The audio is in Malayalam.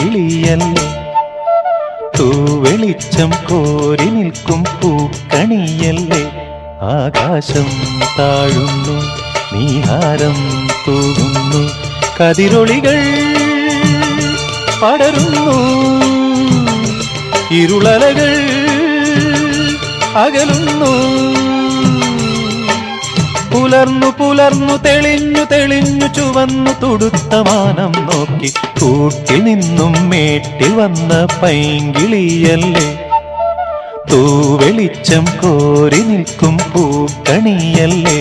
പൈങ്കിളിയല്ലേ, തൂവെളിച്ചം കോരി നിൽക്കും പൂക്കണിയല്ലേ. ആകാശം താഴുന്നു, നീഹാരം തൂകുന്നു, കതിരൊളികൾ പടരുന്നു, ഇരുളലകൾ അകലുന്നു. പുലർന്നു പുലർന്നു തെളിഞ്ഞു തെളിഞ്ഞു ചുവന്നു തുടുത്ത മാനം നോക്കി കൂട്ടിൽ നിന്നും മേട്ടിൽ വന്ന പൈങ്കിളിയല്ലേ, തൂവെളിച്ചം കോരി നിൽക്കും പൂക്കണിയല്ലേ.